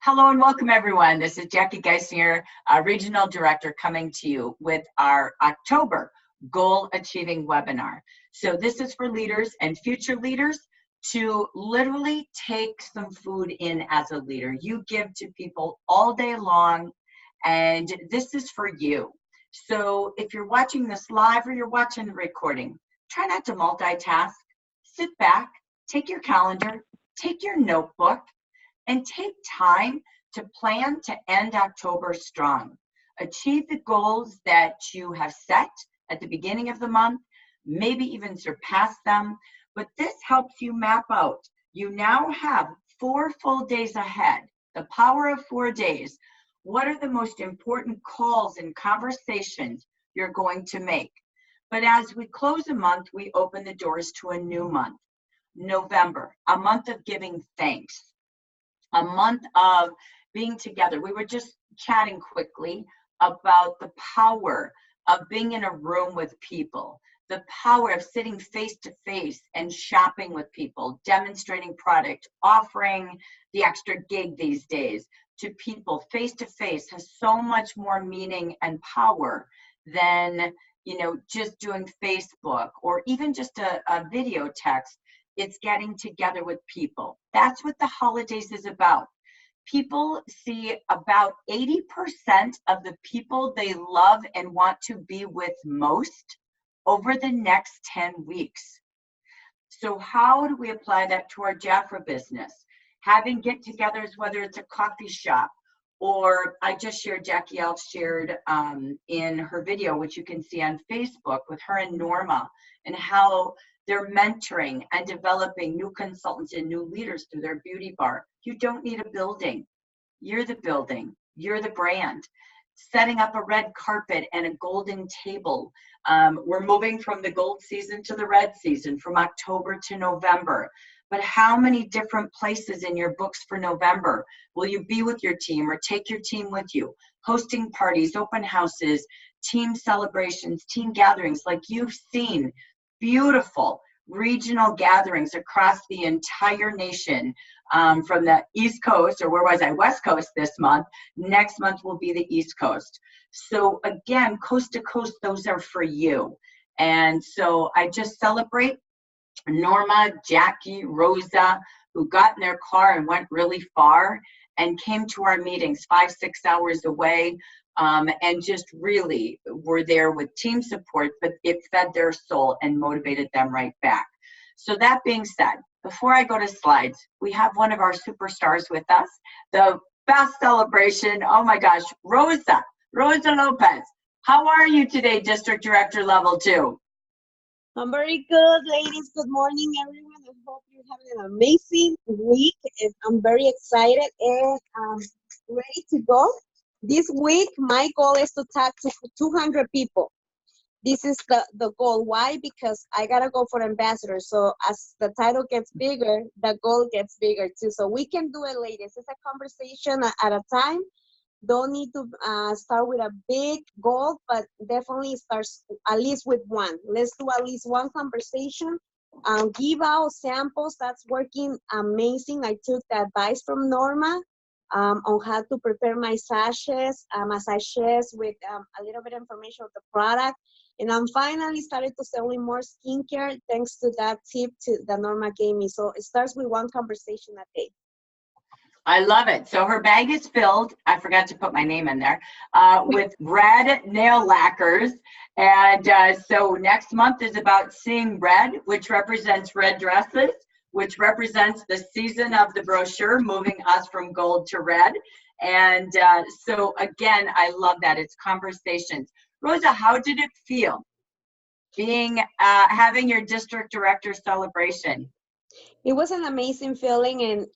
Hello and welcome everyone. This is Jackie Geisinger, Regional Director, coming to you with our October Goal Achieving webinar. So this is for leaders and future leaders to literally take some food in as a leader. You give to people all day long, and this is for you. So if you're watching this live or you're watching the recording, try not to multitask. Sit back, take your calendar, take your notebook, and take time to plan to end October strong. Achieve the goals that you have set at the beginning of the month, maybe even surpass them, but this helps you map out. You now have 4 full days ahead, the power of 4 days. What are the most important calls and conversations you're going to make? But as we close a month, we open the doors to a new month, November, a month of giving thanks. A month of being together. We were just chatting quickly about the power of being in a room with people, the power of sitting face to face and shopping with people, demonstrating product, offering the extra gig these days to people face to face has so much more meaning and power than, just doing Facebook or even just a video text. It's getting together with people. That's what the holidays is about. People see about 80% of the people they love and want to be with most over the next 10 weeks. So how do we apply that to our Jafra business? Having get-togethers, whether it's a coffee shop, or I just shared, Jackie Elf shared in her video, which you can see on Facebook with her and Norma, and how they're mentoring and developing new consultants and new leaders through their beauty bar. You don't need a building. You're the building. You're the brand. Setting up a red carpet and a golden table. We're moving from the gold season to the red season, from October to November. But how many different places in your books for November will you be with your team or take your team with you? Hosting parties, open houses, team celebrations, team gatherings, like you've seen. Beautiful regional gatherings across the entire nation, from the East Coast, or where was I? West Coast this month. Next month will be the East Coast. So again, coast to coast, those are for you. And so I just celebrate Norma, Jackie, Rosa, who got in their car and went really far and came to our meetings 5-6 hours away. And just really were there with team support, but it fed their soul and motivated them right back. So that being said, before I go to slides, we have one of our superstars with us, the best celebration. Oh my gosh, Rosa Lopez. How are you today, District Director Level 2? I'm very good, ladies. Good morning, everyone. I hope you're having an amazing week. And I'm very excited and ready to go. This week, my goal is to talk to 200 people. This is the goal. Why? Because I got to go for ambassadors. So as the title gets bigger, the goal gets bigger too. So we can do it, ladies. It's a conversation at a time. Don't need to start with a big goal, but definitely start at least with one. Let's do at least one conversation. Give out samples. That's working amazing. I took the advice from Norma on how to prepare my sachets with a little bit of information of the product. And I'm finally started to selling more skincare thanks to that tip that Norma gave me. So it starts with one conversation a day. I love it. So her bag is filled. I forgot to put my name in there, with red nail lacquers. And so next month is about seeing red, which represents red dresses, which represents the season of the brochure, moving us from gold to red. And so again, I love that. It's conversations. Rosa, how did it feel being having your district director celebration? It was an amazing feeling, and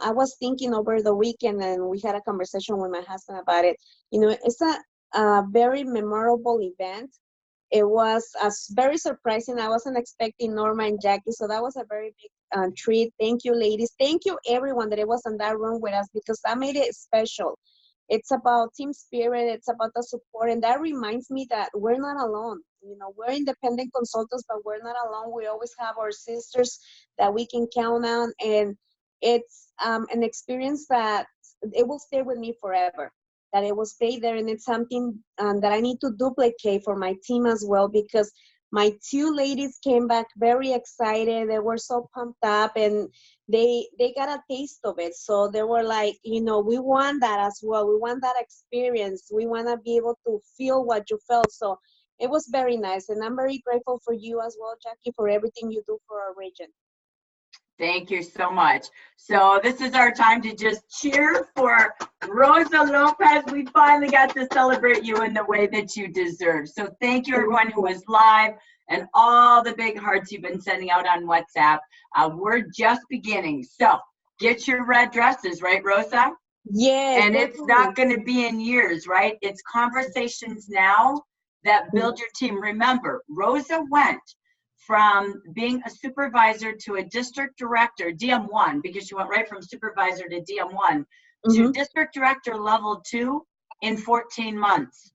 I was thinking over the weekend, and we had a conversation with my husband about it. It's a very memorable event. It was very surprising. I wasn't expecting Norma and Jackie, so that was a very big treat. Thank you, ladies. Thank you, everyone that was in that room with us, because that made it special. It's about team spirit. It's about the support. And that reminds me that we're not alone. We're independent consultants, but we're not alone. We always have our sisters that we can count on. And it's an experience that it will stay with me forever, that it will stay there. And it's something that I need to duplicate for my team as well, because my two ladies came back very excited. They were so pumped up, and they got a taste of it. So they were like, you know, we want that as well. We want that experience. We want to be able to feel what you felt. So it was very nice. And I'm very grateful for you as well, Jackie, for everything you do for our region. Thank you so much. So this is our time to just cheer for Rosa Lopez. We finally got to celebrate you in the way that you deserve. So thank you, everyone who was live, and all the big hearts you've been sending out on WhatsApp. We're just beginning. So get your red dresses, right, Rosa? Yes. And it's not going to be in years, right? It's conversations now that build your team. Remember, Rosa went from being a supervisor to a district director, DM1, because she went right from supervisor to DM1 to district director level 2 in 14 months.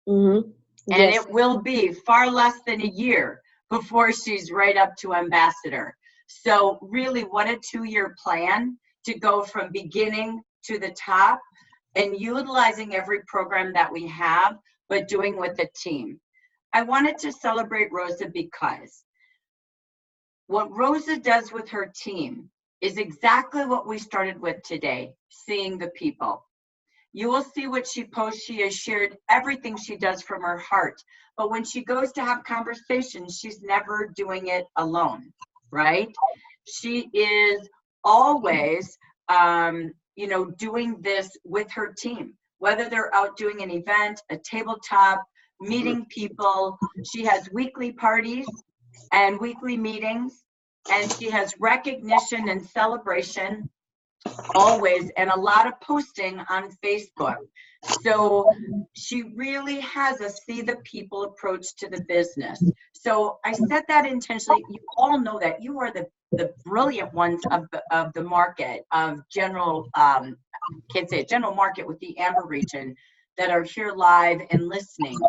And it will be far less than a year before she's right up to ambassador. So really, what a 2-year plan to go from beginning to the top and utilizing every program that we have, but doing with a team. I wanted to celebrate Rosa because what Rosa does with her team is exactly what we started with today, seeing the people. You will see what she posts. She has shared everything she does from her heart. But when she goes to have conversations, she's never doing it alone, right? She is always, you know, doing this with her team, whether they're out doing an event, a tabletop, meeting people. She has weekly parties and weekly meetings, and she has recognition and celebration always, and a lot of posting on Facebook. So she really has a see the people approach to the business. So I said that intentionally. You all know that you are the brilliant ones of the market, of general, can't say it, general market with the Amber region, that are here live and listening.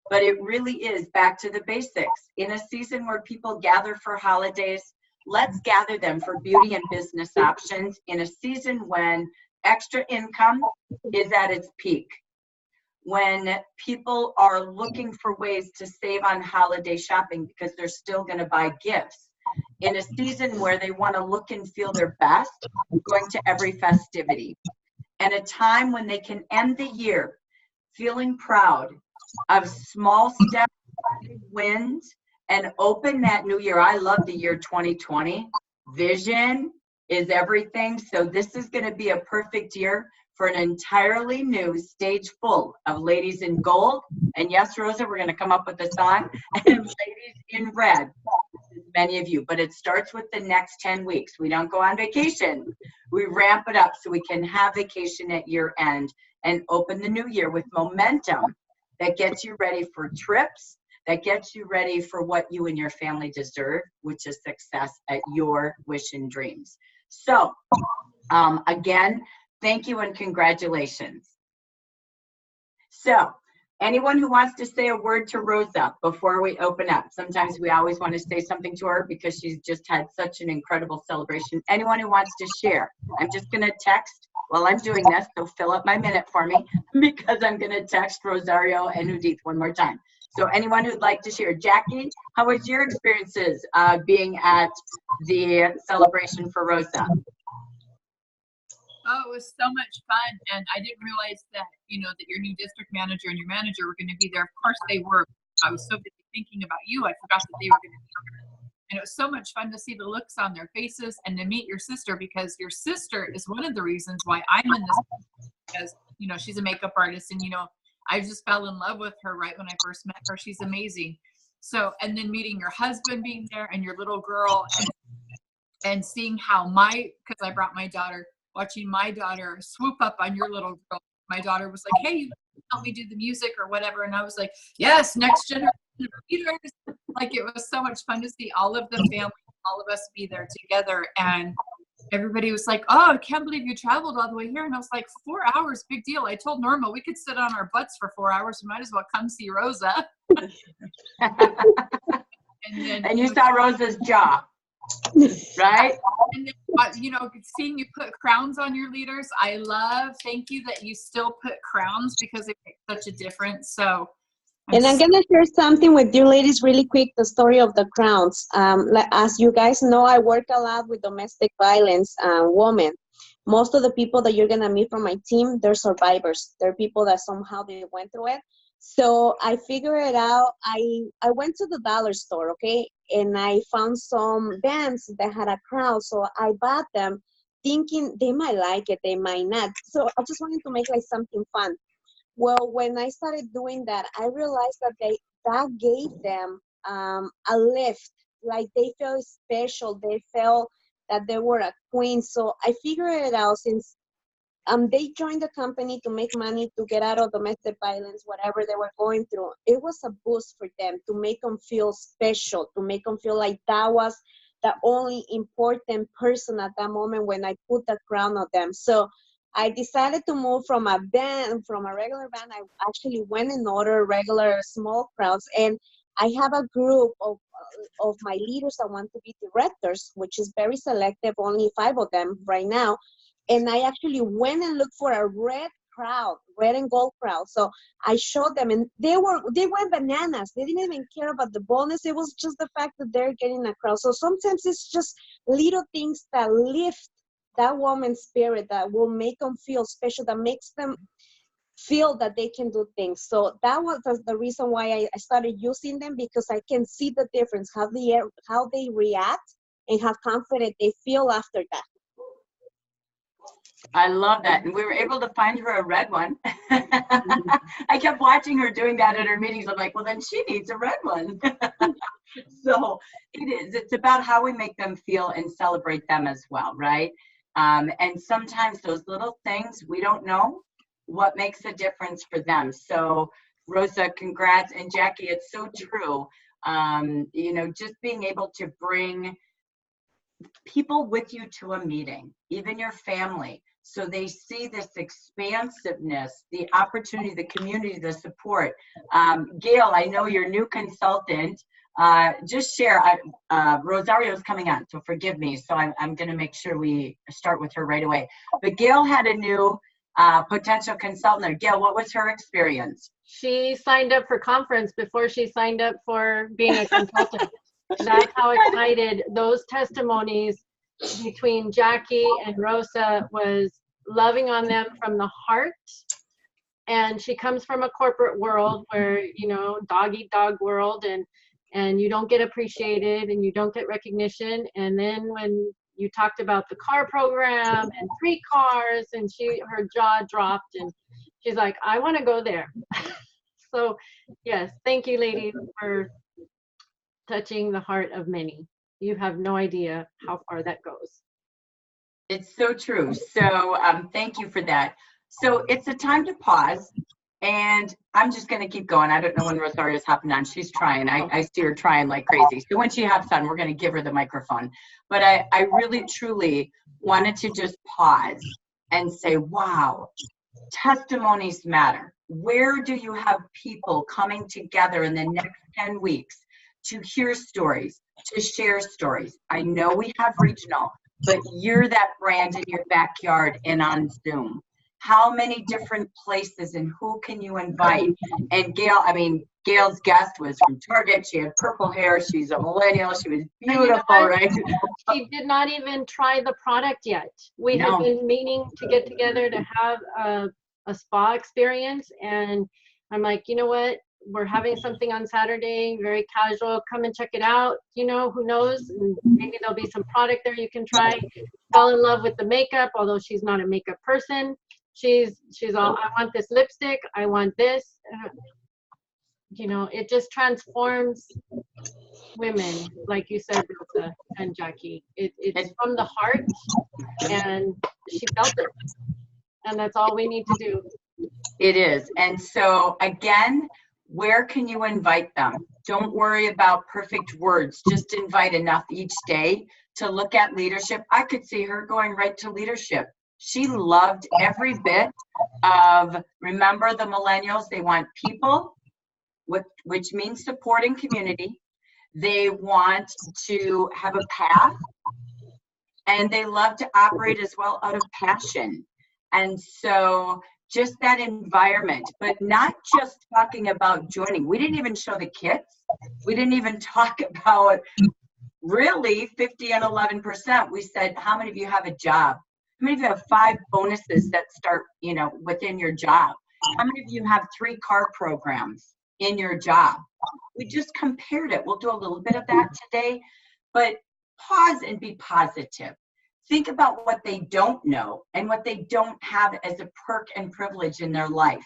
But it really is back to the basics. In a season where people gather for holidays, let's gather them for beauty and business options in a season when extra income is at its peak, when people are looking for ways to save on holiday shopping because they're still going to buy gifts, in a season where they want to look and feel their best, going to every festivity, and a time when they can end the year feeling proud of small steps, big wins, and open that new year. I love the year 2020. Vision is everything. So this is going to be a perfect year for an entirely new stage full of ladies in gold. And yes, Rosa, we're going to come up with a song, and ladies in red, many of you. But it starts with the next 10 weeks. We don't go on vacation. We ramp it up so we can have vacation at year end and open the new year with momentum that gets you ready for trips, that gets you ready for what you and your family deserve, which is success at your wish and dreams. So again, thank you and congratulations. So anyone who wants to say a word to Rosa before we open up? Sometimes we always want to say something to her because she's just had such an incredible celebration. Anyone who wants to share? I'm just going to text while I'm doing this, so fill up my minute for me, because I'm going to text Rosario and Judith one more time. So anyone who'd like to share. Jackie, how was your experiences being at the celebration for Rosa? Oh, it was so much fun. And I didn't realize that, you know, that your new district manager and your manager were going to be there. Of course they were. I was so busy thinking about you, I forgot that they were going to be there. And it was so much fun to see the looks on their faces and to meet your sister, because your sister is one of the reasons why I'm in this, because, you know, she's a makeup artist, and, you know, I just fell in love with her right when I first met her. She's amazing. So, and then meeting your husband being there and your little girl, and seeing how because I brought my daughter, watching my daughter swoop up on your little girl. My daughter was like, hey, help me do the music or whatever. And I was like, yes, next generation of leaders. Like, it was so much fun to see all of the family, all of us be there together. And everybody was like, oh, I can't believe you traveled all the way here. And I was like, 4 hours, big deal. I told Norma we could sit on our butts for 4 hours. We might as well come see Rosa. And you saw Rosa's jaw. right? And then, you know, seeing you put crowns on your leaders, I love. Thank you that you still put crowns because it makes such a difference. So, And I'm going to share something with you ladies really quick, the story of the crowns. As you guys know, I work a lot with domestic violence women. Most of the people that you're going to meet from my team, they're survivors. They're people that somehow they went through it. So I figured it out. I went to the dollar store, okay, and I found some bands that had a crown. So I bought them thinking they might like it, they might not. So I just wanted to make like something fun. Well, when I started doing that, I realized that that gave them a lift. Like they felt special. They felt that they were a queen. So I figured it out since they joined the company to make money to get out of domestic violence, whatever they were going through. It was a boost for them to make them feel special, to make them feel like that was the only important person at that moment when I put the crown on them. So I decided to move from a regular band. I actually went and ordered regular small crowns, and I have a group of my leaders that want to be directors, which is very selective, only 5 of them right now. And I actually went and looked for a red crowd, red and gold crowd. So I showed them, and they went bananas. They didn't even care about the bonus. It was just the fact that they're getting a crowd. So sometimes it's just little things that lift that woman's spirit, that will make them feel special, that makes them feel that they can do things. So that was the reason why I started using them, because I can see the difference, how they react and how confident they feel after that. I love that. And we were able to find her a red one. I kept watching her doing that at her meetings. I'm like, well, then she needs a red one. So it is. It's about how we make them feel and celebrate them as well, right? And sometimes those little things, we don't know what makes a difference for them. So Rosa, congrats. And Jackie, it's so true. You know, just being able to bring people with you to a meeting, even your family, so they see this expansiveness, the opportunity, the community, the support. Gail, I know you're new consultant. Just share, Rosario's coming on, so forgive me. So I'm gonna make sure we start with her right away. But Gail had a new potential consultant there. Gail, what was her experience? She signed up for conference before she signed up for being a consultant. That's how excited those testimonies between Jackie and Rosa was, loving on them from the heart. And she comes from a corporate world where, you know, dog eat dog world, and you don't get appreciated and you don't get recognition. And then when you talked about the car program and 3 cars, and her jaw dropped and she's like, I want to go there. So yes, thank you ladies for touching the heart of many. You have no idea how far that goes. It's so true. So thank you for that. So it's a time to pause, and I'm just going to keep going. I don't know when Rosario's hopping on. She's trying. I see her trying like crazy. So when she hops on, we're going to give her the microphone. But I really, truly wanted to just pause and say, wow, testimonies matter. Where do you have people coming together in the next 10 weeks to hear stories, to share stories? I know we have regional, but you're that brand in your backyard and on Zoom. How many different places, and who can you invite? And Gail, I mean, Gail's guest was from Target. She had purple hair. She's a millennial. She was beautiful, right? She did not even try the product yet. We had been meaning to get together to have a spa experience. And I'm like, you know what? We're having something on Saturday, very casual. Come and check it out. You know, who knows? Maybe there'll be some product there you can try. Fell in love with the makeup, although she's not a makeup person. She's all, I want this lipstick. I want this. You know, it just transforms women, like you said, Rosa and Jackie. It's from the heart, and she felt it. And that's all we need to do. It is. And so again, where can you invite them? Don't worry about perfect words. Just invite enough each day to look at leadership. I could see her going right to leadership. She loved every bit of, remember the millennials, they want people, which means supporting community. They want to have a path, and they love to operate as well out of passion. And so just that environment, but not just talking about joining. We didn't even show the kids. We didn't even talk about really 50 and 11%. We said, how many of you have a job? How many of you have 5 bonuses that start, within your job? How many of you have 3 car programs in your job? We just compared it. We'll do a little bit of that today, but pause and be positive. Think about what they don't know and what they don't have as a perk and privilege in their life.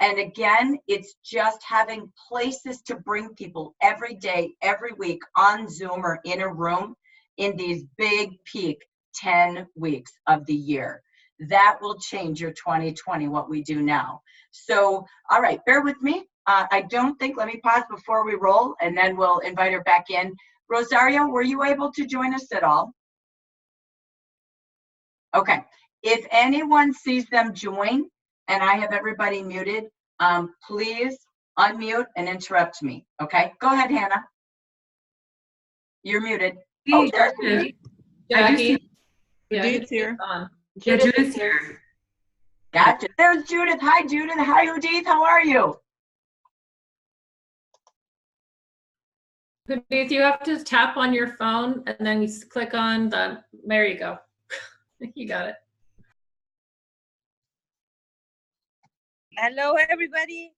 And again, it's just having places to bring people every day, every week on Zoom or in a room in these big peak 10 weeks of the year. That will change your 2020, what we do now. So, all right, bear with me. I don't think, let me pause before we roll, and then we'll invite her back in. Rosario, were you able to join us at all? Okay, if anyone sees them join, and I have everybody muted, please unmute and interrupt me, okay? Go ahead, Hannah. You're muted. Oh, there's Judith. Jackie. Judith's here. Judith's here. Gotcha. There's Judith. Hi, Judith. Hi, Udith. How are you? Judith, you have to tap on your phone and then you click on the, there you go. You got it. Hello, everybody.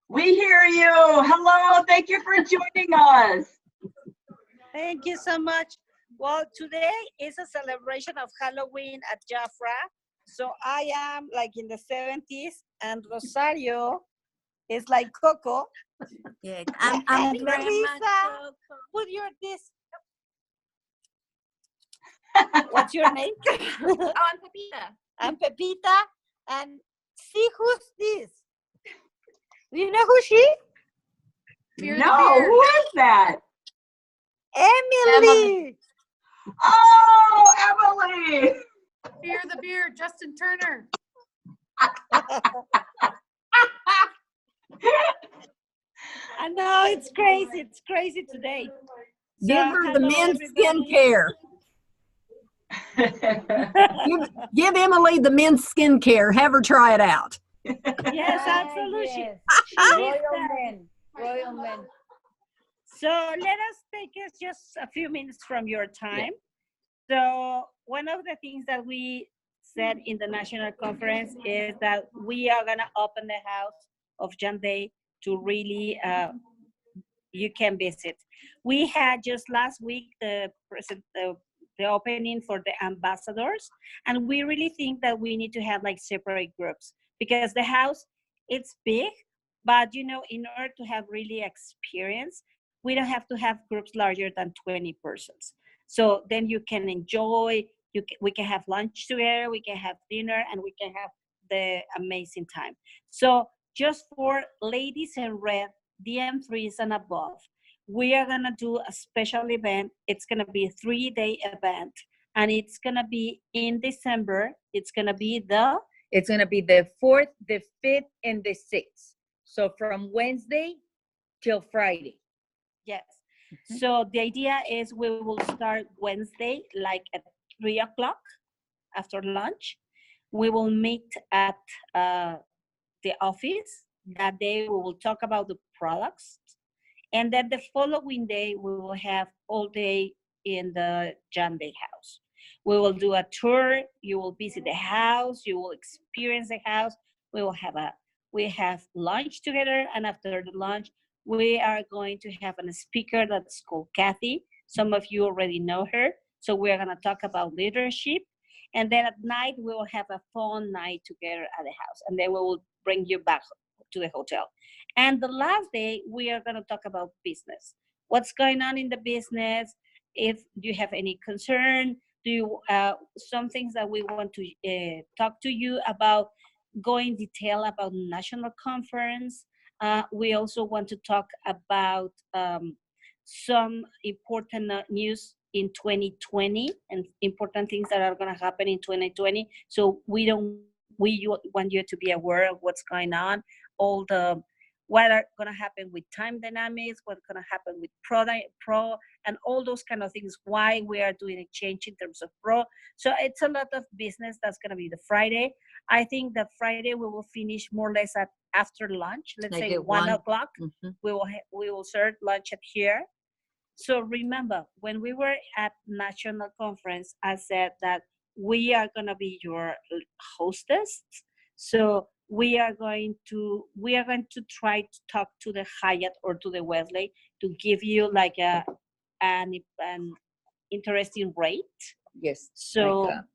We hear you. Hello. Thank you for joining us. Thank you so much. Well, today is a celebration of Halloween at Jafra. So I am like in the 70s, and Rosario is like Coco. Yeah, And I'm very Lisa, much put your this. What's your name? Oh, I'm Pepita. I'm Pepita. And see who's this? Do you know who she? No, who is that? Emily. Oh, Emily. Fear the beer, Justin Turner. I know, it's crazy. It's crazy today. Give her the hello, men's everybody. skincare. Give Emily the men's skincare. Have her try it out. Yes, absolutely. Yes. She needs Royal that. men. Royal men. So let us take just a few minutes from your time. So one of the things that we said in the national conference is that we are gonna open the house of John Day to really, you can visit. We had just last week the opening for the ambassadors, and we really think that we need to have like separate groups because the house, it's big, but in order to have really experience, we don't have to have groups larger than 20 persons. So then you can enjoy, we can have lunch together, we can have dinner, and we can have the amazing time. So just for ladies in red, DM3s and above, we are gonna do a special event. It's gonna be a 3-day event, and it's gonna be in December. It's gonna be the 4th, the 5th, and the 6th. So from Wednesday till Friday. yes. So the idea is we will start Wednesday, like at 3 o'clock after lunch. We will meet at the office. That day we will talk about the products. And then the following day, we will have all day in the John Day house. We will do a tour. You will visit the house. You will experience the house. We have lunch together. And after the lunch, we are going to have a speaker that's called Kathy. Some of you already know her. So we're going to talk about leadership. And then at night, we will have a fun night together at the house. And then we will bring you back to the hotel. And the last day, we are going to talk about business. What's going on in the business? If you have any concern, some things that we want to talk to you about, go in detail about national conference. We also want to talk about some important news in 2020 and important things that are going to happen in 2020. So we want you to be aware of what's going on, all the what are going to happen with time dynamics, what's going to happen with pro, and all those kind of things, why we are doing a change in terms of pro. So it's a lot of business. That's going to be the Friday. I think that Friday we will finish more or less at after lunch, let's Like say at 1 1. o'clock. Mhm. We will serve lunch at here. So remember, when we were at national conference, I said that we are going to be your hostess. So we are going to try to talk to the Hyatt or to the Wesley to give you like an interesting rate. Yes. So Like a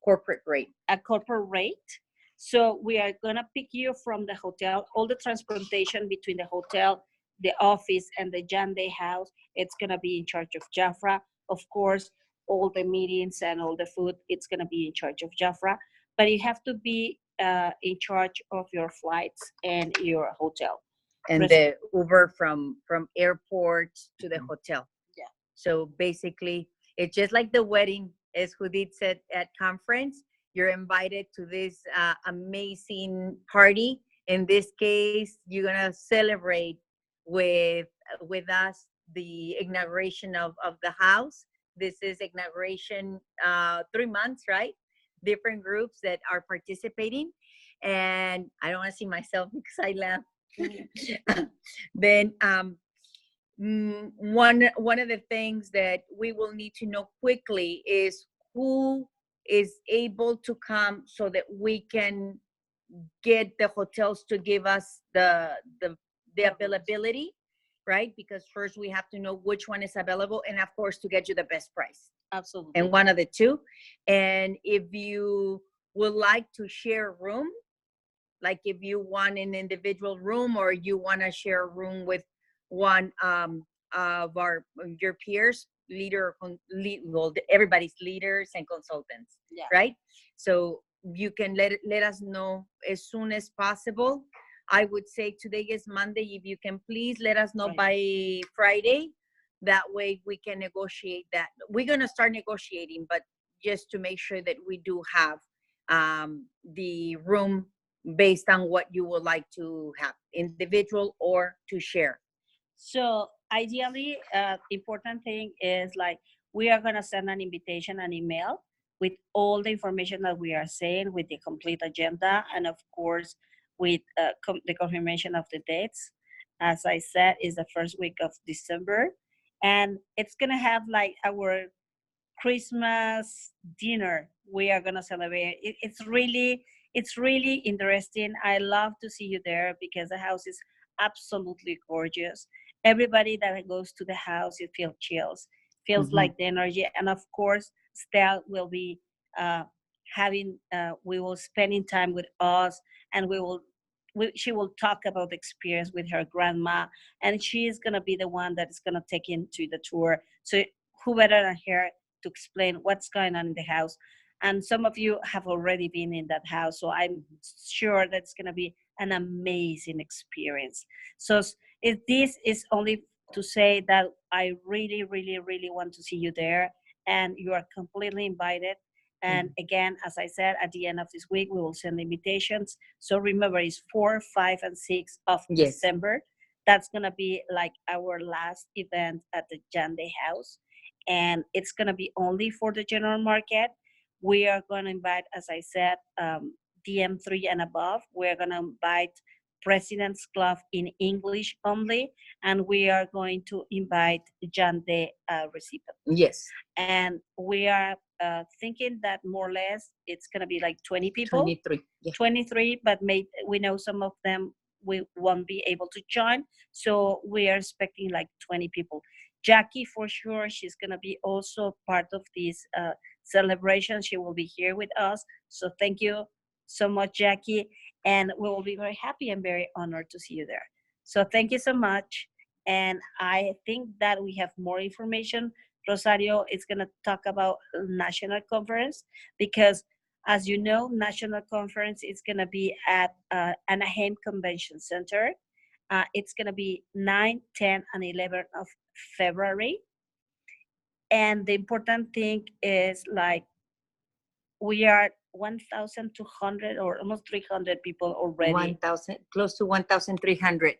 corporate rate. a corporate rate. So we are gonna pick you from the hotel. All the transportation between the hotel, the office, and the Jande house, it's gonna be in charge of Jafra. Of course, all the meetings and all the food, it's gonna be in charge of Jafra. But you have to be in charge of your flights and your hotel. And the Uber from airport to the hotel. Yeah. So basically, it's just like the wedding, as Judith said at conference. You're invited to this amazing party. In this case, you're gonna celebrate with us the inauguration of the house. This is inauguration 3 months, right? Different groups that are participating, and I don't want to see myself because I laugh. Then one of the things that we will need to know quickly is who is able to come so that we can get the hotels to give us the availability, right? Because first we have to know which one is available, and of course to get you the best price. Absolutely. And one of the two. And if you would like to share a room, like if you want an individual room or you want to share a room with one of your peers, well, everybody's leaders and consultants, Yeah. right? So you can let us know as soon as possible. I would say today is Monday. If you can please let us know by Friday. That way we can negotiate that. We're going to start negotiating, but just to make sure that we do have the room based on what you would like to have, individual or to share. So ideally, important thing is like we are gonna send an invitation, an email with all the information that we are saying, with the complete agenda, and of course with the confirmation of the dates. As I said, is the first week of December, and it's gonna have like our Christmas dinner. We are gonna celebrate. It's really interesting. I love to see you there because the house is absolutely gorgeous. Everybody that goes to the house, you feel chills, feels like the energy, and of course, Stell will be we will spending time with us, and she will talk about the experience with her grandma, and she is gonna be the one that is gonna take into the tour. So who better than her to explain what's going on in the house? And some of you have already been in that house, so I'm sure that's going to be an amazing experience. So if this is only to say that I really, really, really want to see you there, and you are completely invited. And again, as I said, at the end of this week, we will send invitations. So remember, it's 4, 5, and 6 of December. That's going to be like our last event at the Jande house. And it's going to be only for the general market. We are going to invite, as I said, DM3 and above. We're going to invite President's Club in English only, and we are going to invite Jande recipients. Yes. And we are thinking that more or less it's going to be like 20 people. 23. Yeah. 23, but we know some of them we won't be able to join. So we are expecting like 20 people. Jackie, for sure, she's going to be also part of this celebration. She will be here with us. So thank you so much, Jackie. And we will be very happy and very honored to see you there. So thank you so much. And I think that we have more information. Rosario is going to talk about national conference because, as you know, national conference is going to be at Anaheim Convention Center. It's going to be 9, 10, and 11 of February. And the important thing is like we are 1,200 or almost 300 people already. 1,000, close to 1,300.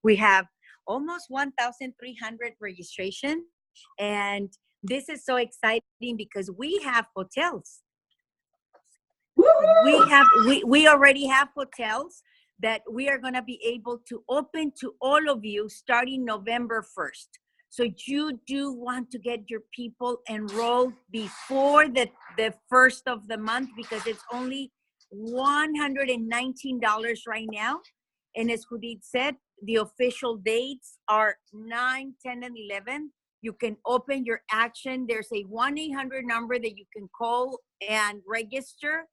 We have almost 1,300 registration, and this is so exciting because we have hotels. We already have hotels that we are going to be able to open to all of you starting November 1st. So you do want to get your people enrolled before the first of the month, because it's only $119 right now. And as Judith said, the official dates are 9, 10, and 11. You can open your action. There's a 1-800 number that you can call and register.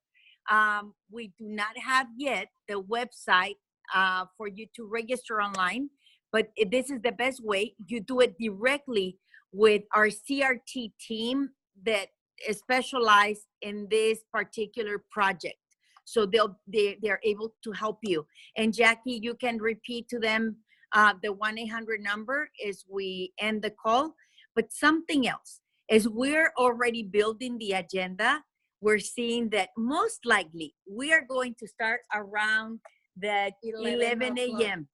We do not have yet the website for you to register online, but this is the best way. You do it directly with our CRT team that is specialized in this particular project. So they're able to help you. And Jackie, you can repeat to them the 1-800 number as we end the call. But something else, as we're already building the agenda, we're seeing that most likely we are going to start around the 11 a.m.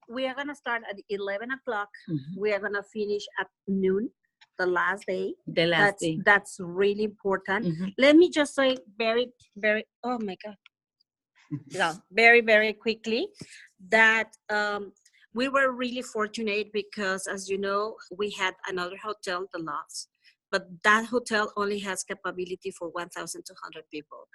We are going to start at 11 o'clock. We are going to finish at noon, the last day. The last day. That's really important. Let me just say very, very, oh my God. Yeah, very, very quickly that we were really fortunate because, as you know, we had another hotel, the Lofts, but that hotel only has capability for 1,200 people.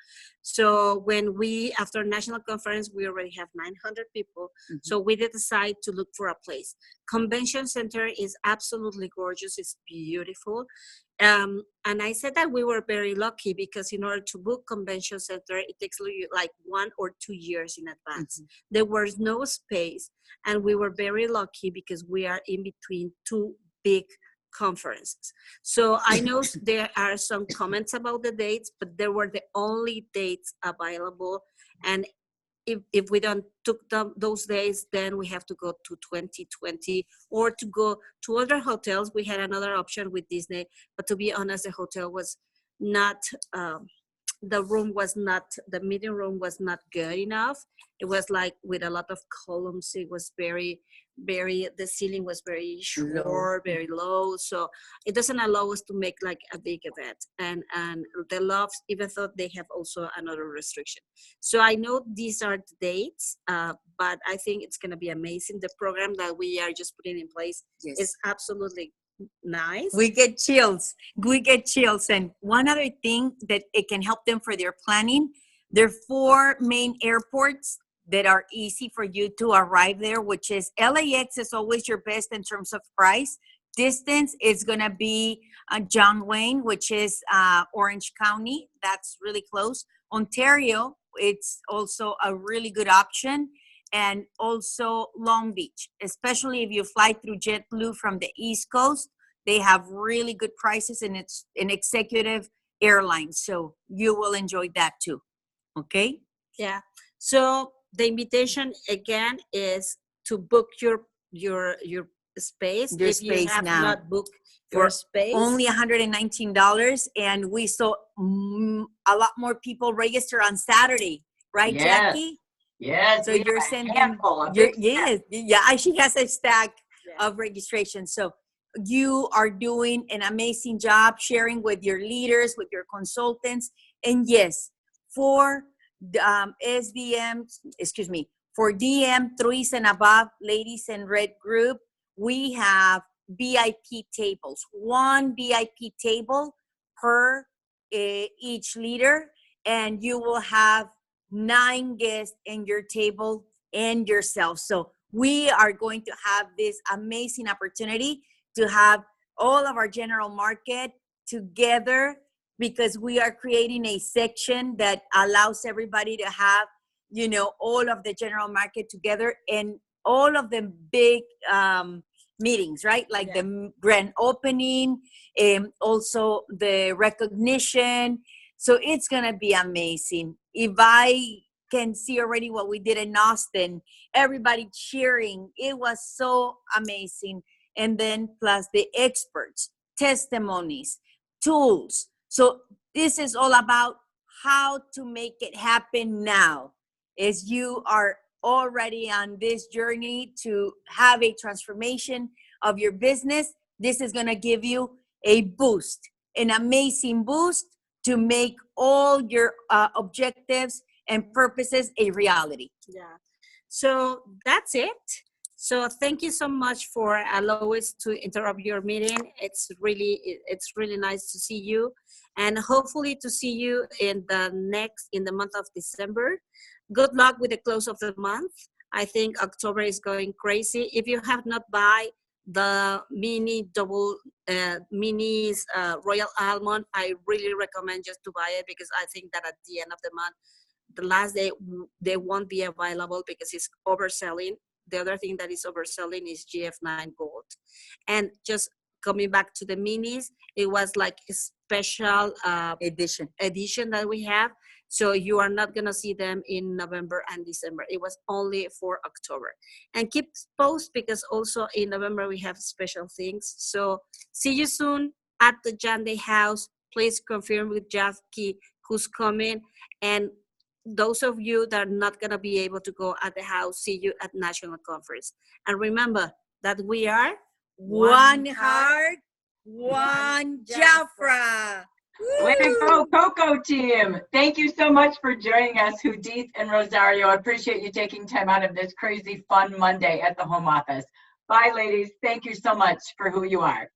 So when after national conference, we already have 900 people. So we did decide to look for a place. Convention center is absolutely gorgeous. It's beautiful. And I said that we were very lucky because in order to book convention center, it takes like 1 or 2 years in advance. There was no space, and we were very lucky because we are in between 2 big conferences. So I know there are some comments about the dates, but they were the only dates available. And if we don't took those days, then we have to go to 2020 or to go to other hotels. We had another option with Disney, but to be honest, the hotel was not, the meeting room was not good enough. It was like with a lot of columns. It was very, the ceiling was very short, very low. So it doesn't allow us to make like a big event. And the Lofts, even though they have also another restriction. So I know these are the dates, but I think it's going to be amazing. The program that we are just putting in place is absolutely nice. We get chills. And one other thing that it can help them for their planning, there are 4 main airports that are easy for you to arrive there, which is LAX is always your best in terms of price. Distance is going to be John Wayne, which is Orange County. That's really close. Ontario, it's also a really good option. And also Long Beach, especially if you fly through JetBlue from the East Coast. They have really good prices, and it's an executive airline. So you will enjoy that too. Okay? Yeah. So the invitation again is to book your space. Your if space you have now. not booked your space. Only $119, and we saw a lot more people register on Saturday, right, Jackie? Yes. So we you're have a sending, handful, a big stack. she has a stack of registration. So you are doing an amazing job sharing with your leaders, with your consultants. And yes, for for DM 3s and above, ladies in red group, we have VIP tables, 1 VIP table per each leader, and you will have 9 guests in your table and yourself. So we are going to have this amazing opportunity to have all of our general market together, because we are creating a section that allows everybody to have, all of the general market together, and all of the big meetings, right? Like the grand opening, also the recognition. So it's going to be amazing. If I can see already what we did in Austin, everybody cheering, it was so amazing. And then plus the experts, testimonies, tools. So this is all about how to make it happen now. As you are already on this journey to have a transformation of your business, this is going to give you a boost, an amazing boost to make all your objectives and purposes a reality. Yeah. So that's it. So thank you so much for allowing us to interrupt your meeting. It's really nice to see you, and hopefully to see you in the month of December. Good luck with the close of the month. I think October is going crazy. If you have not buy the minis Royal Almond, I really recommend just to buy it, because I think that at the end of the month, the last day, they won't be available because it's overselling. The other thing that is overselling is GF9 Gold. And just coming back to the minis, it was like a special edition that we have. So you are not going to see them in November and December. It was only for October. And keep post, because also in November we have special things. So see you soon at the Jande house. Please confirm with Jackie who's coming. And those of you that are not going to be able to go at the house, see you at National Conference. And remember that we are one heart, one Jafra. Way to go, Coco team. Thank you so much for joining us, Judith and Rosario. I appreciate you taking time out of this crazy fun Monday at the home office. Bye, ladies. Thank you so much for who you are.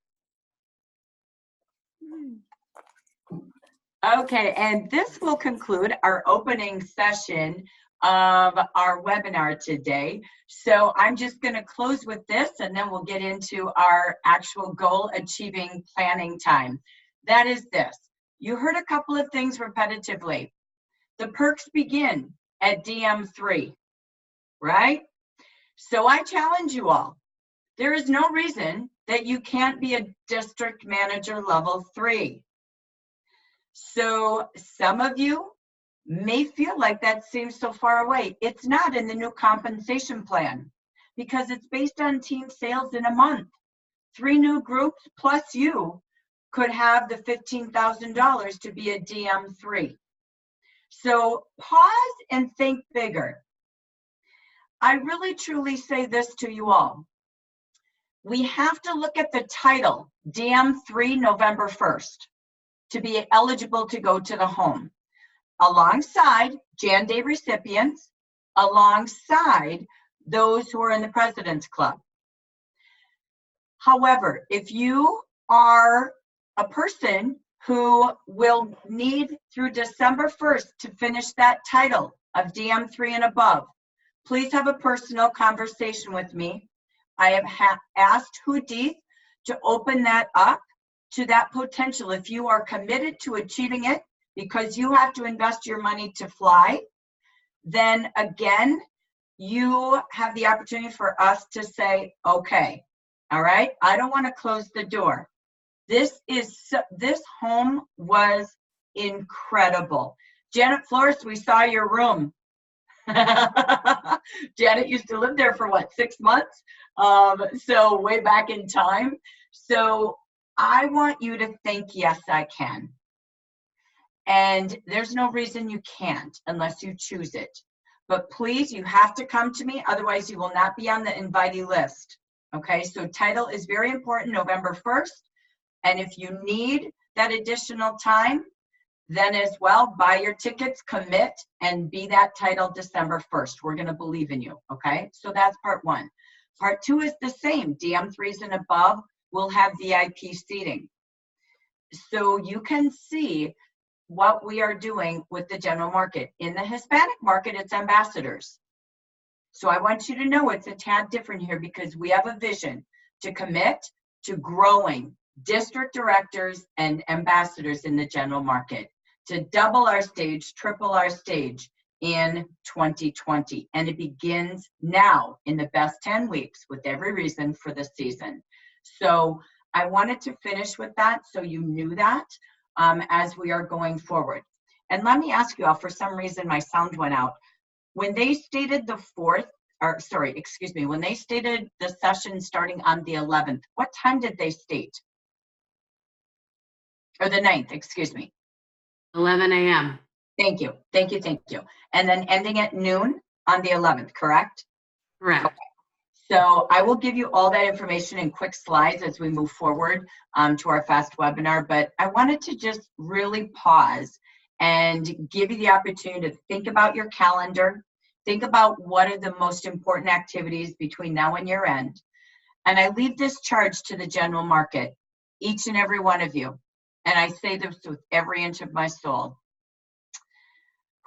Okay, and this will conclude our opening session of our webinar today. So I'm just going to close with this, and then we'll get into our actual goal achieving planning time. That is this. You heard a couple of things repetitively. The perks begin at DM3, right? So I challenge you all. There is no reason that you can't be a district manager level 3. So some of you may feel like that seems so far away. It's not in the new compensation plan, because it's based on team sales in a month. 3 new groups plus you could have the $15,000 to be a DM3. So pause and think bigger. I really truly say this to you all. We have to look at the title, DM3 November 1st, to be eligible to go to the home, alongside Jan Day recipients, alongside those who are in the President's Club. However, if you are a person who will need through December 1st to finish that title of DM3 and above, please have a personal conversation with me. I have asked Judith to open that up to that potential. If you are committed to achieving it, because you have to invest your money to fly, then again, you have the opportunity for us to say, okay, all right, I don't want to close the door. This home was incredible. Janet Flores, we saw your room. Janet used to live there for what, 6 months? So way back in time. So I want you to think, yes, I can. And there's no reason you can't unless you choose it. But please, you have to come to me. Otherwise, you will not be on the invitee list. Okay, so title is very important, November 1st. And if you need that additional time, then as well, buy your tickets, commit, and be that title December 1st. We're going to believe in you. Okay, so that's part 1. Part 2 is the same. DM3s and above will have VIP seating. So you can see what we are doing with the general market. In the Hispanic market, it's ambassadors. So I want you to know it's a tad different here, because we have a vision to commit to growing district directors and ambassadors in the general market, to double our stage, triple our stage in 2020. And it begins now in the best 10 weeks with every reason for the season. So I wanted to finish with that so you knew that as we are going forward. And let me ask you all, for some reason my sound went out. When they stated the 4th, or sorry, excuse me, when they stated the session starting on the 11th, what time did they state? Or the 9th, excuse me. 11 a.m. Thank you, thank you, thank you. And then ending at noon on the 11th, correct? Correct. So I will give you all that information in quick slides as we move forward to our fast webinar, but I wanted to just really pause and give you the opportunity to think about your calendar, think about what are the most important activities between now and year end. And I leave this charge to the general market, each and every one of you. And I say this with every inch of my soul.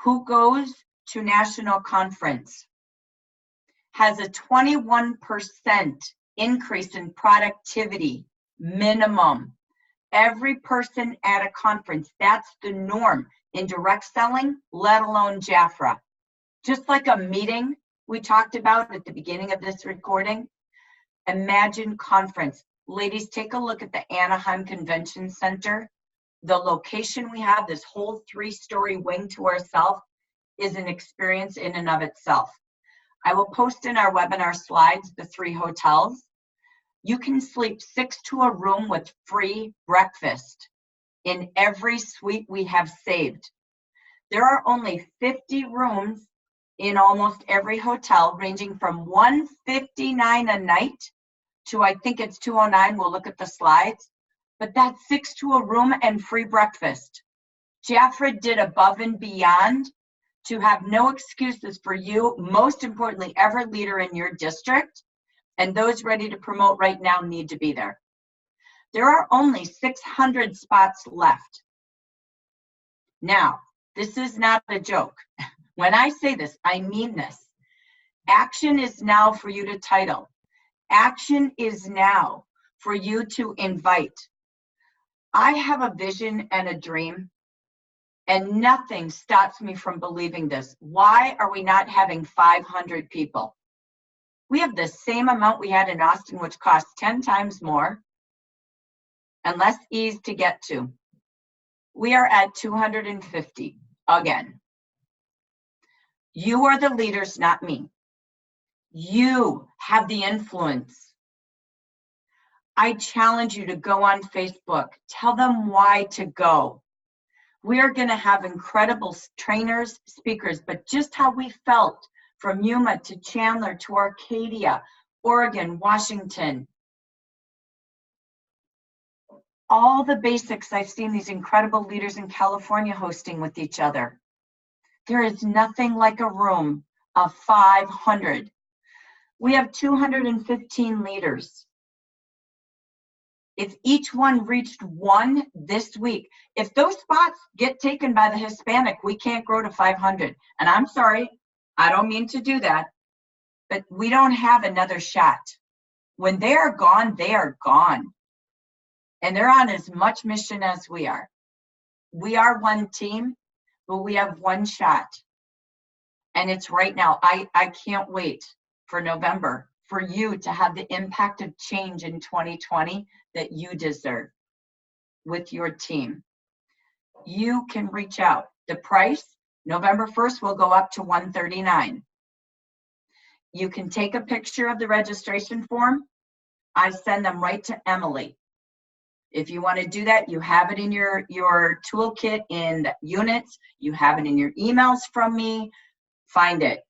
Who goes to national conference has a 21% increase in productivity minimum. Every person at a conference, that's the norm in direct selling, let alone Jafra. Just like a meeting we talked about at the beginning of this recording, imagine conference. Ladies, take a look at the Anaheim Convention Center. The location we have, this whole 3-story wing to ourselves, is an experience in and of itself. I will post in our webinar slides the 3 hotels. You can sleep 6 to a room with free breakfast in every suite we have saved. There are only 50 rooms in almost every hotel, ranging from $159 a night to, I think it's $209. We'll look at the slides, but that's 6 to a room and free breakfast. Jafra did above and beyond to have no excuses for you, most importantly, every leader in your district, and those ready to promote right now need to be there. There are only 600 spots left. Now, this is not a joke. When I say this, I mean this. Action is now for you to title. Action is now for you to invite. I have a vision and a dream, and nothing stops me from believing this. Why are we not having 500 people? We have the same amount we had in Austin, which costs 10 times more and less ease to get to. We are at 250 again. You are the leaders, not me. You have the influence. I challenge you to go on Facebook. Tell them why to go. We are going to have incredible trainers, speakers, but just how we felt from Yuma to Chandler to Arcadia, Oregon, Washington. All the basics I've seen these incredible leaders in California hosting with each other. There is nothing like a room of 500. We have 215 leaders. If each one reached one this week, if those spots get taken by the Hispanic, we can't grow to 500. And I'm sorry, I don't mean to do that, but we don't have another shot. When they are gone, they are gone. And they're on as much mission as we are. We are one team, but we have one shot. And it's right now. I can't wait for November for you to have the impact of change in 2020 that you deserve with your team. You can reach out. The price, November 1st, will go up to $139. You can take a picture of the registration form. I send them right to Emily. If you want to do that, you have it in your toolkit in the units. You have it in your emails from me. Find it.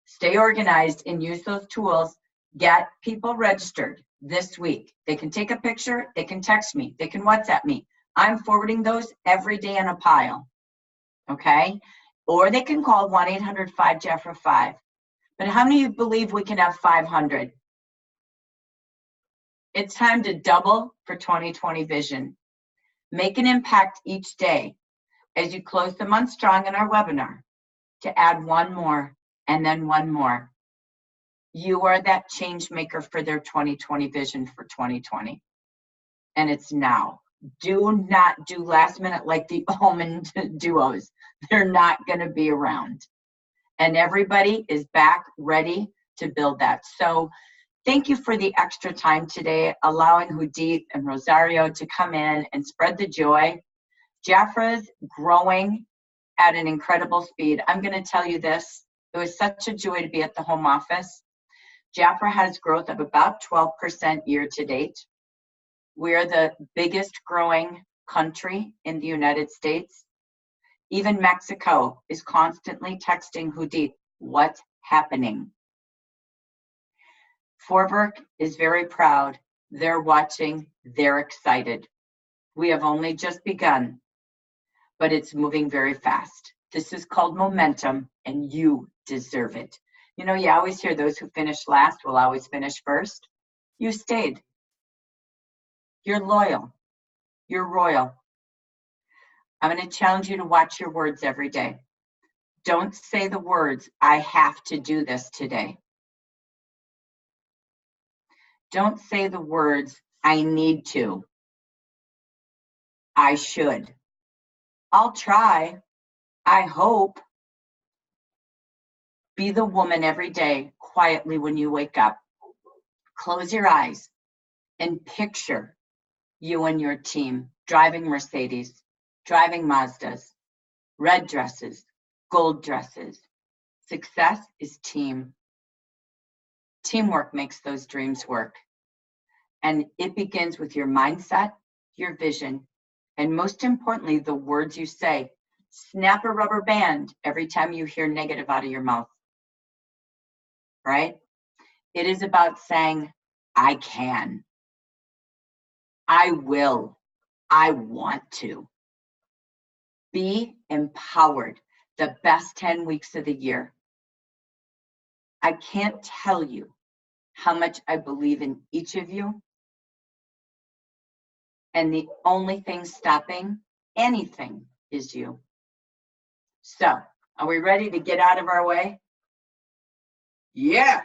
Stay organized and use those tools. Get people registered this week. They can take a picture. They can text me. They can WhatsApp me. I'm forwarding those every day in a pile. Okay? Or they can call 1-800-5-JAFRA-5. But how many of you believe we can have 500? It's time to double for 2020 vision. Make an impact each day as you close the month strong in our webinar to add one more and then one more. You are that change maker for their 2020 vision for 2020. And it's now. Do not do last minute like the almond duos. They're not going to be around. And everybody is back ready to build that. So thank you for the extra time today, allowing Judith and Rosario to come in and spread the joy. Jafra's growing at an incredible speed. I'm going to tell you this. It was such a joy to be at the home office. Jafra has growth of about 12% year to date. We're the biggest growing country in the United States. Even Mexico is constantly texting Judith, what's happening. Forberg is very proud. They're watching. They're excited. We have only just begun, but it's moving very fast. This is called momentum, and you deserve it. You know, you always hear those who finish last will always finish first. You stayed. You're loyal. You're royal. I'm going to challenge you to watch your words every day. Don't say the words, I have to do this today. Don't say the words, I need to. I should. I'll try. I hope. Be the woman every day, quietly when you wake up. Close your eyes and picture you and your team driving Mercedes, driving Mazdas, red dresses, gold dresses. Success is team. Teamwork makes those dreams work. And it begins with your mindset, your vision, and most importantly, the words you say. Snap a rubber band every time you hear negative out of your mouth. Right? It is about saying, I can. I will. I want to. Be empowered the best 10 weeks of the year. I can't tell you how much I believe in each of you. And the only thing stopping anything is you. So, are we ready to get out of our way? Yeah.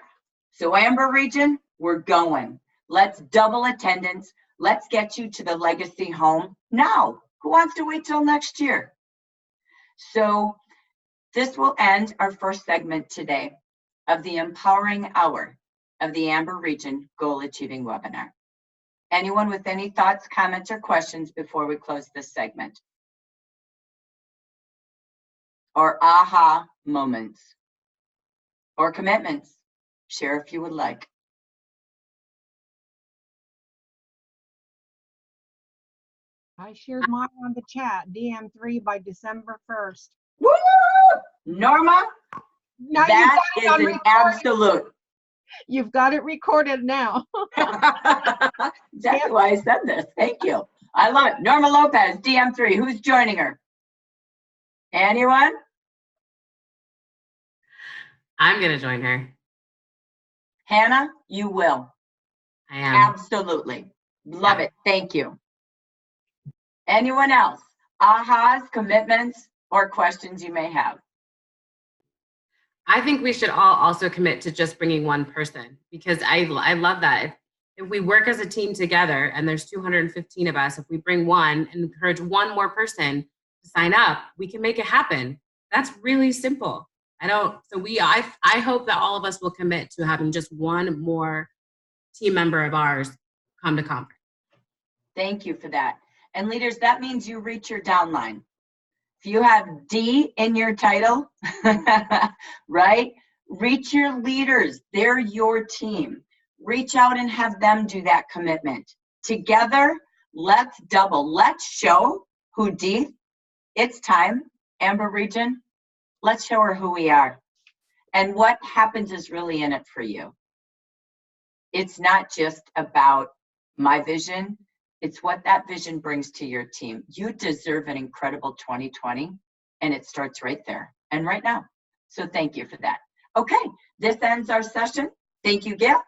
So Amber Region, we're going. Let's double attendance. Let's get you to the legacy home now. Who wants to wait till next year? So this will end our first segment today of the empowering hour of the Amber Region Goal Achieving webinar. Anyone with any thoughts, comments, or questions before we close this segment? Or aha moments? Or commitments? Share if you would like. I shared mine on the chat, DM3 by December 1st. Woo! Norma, Now that is an absolute. You've got it recorded now. Exactly why I said this. Thank you. I love it. Norma Lopez, DM3. Who's joining her? Anyone? I'm going to join her. Hannah, you will. I am. Absolutely. Love it. Thank you. Anyone else? Ahas, commitments, or questions you may have? I think we should all also commit to just bringing one person, because I love that. If we work as a team together and there's 215 of us, if we bring one and encourage one more person to sign up, we can make it happen. That's really simple. I hope that all of us will commit to having just one more team member of ours come to conference. Thank you for that. And leaders, that means you reach your downline. If you have D in your title, right? Reach your leaders. They're your team. Reach out and have them do that commitment. Together, let's double. Let's show who D. It's time, Amber Region. Let's show her who we are. And what happens is really in it for you. It's not just about my vision. It's what that vision brings to your team. You deserve an incredible 2020, and it starts right there and right now. So thank you for that. Okay, this ends our session. Thank you, Gail.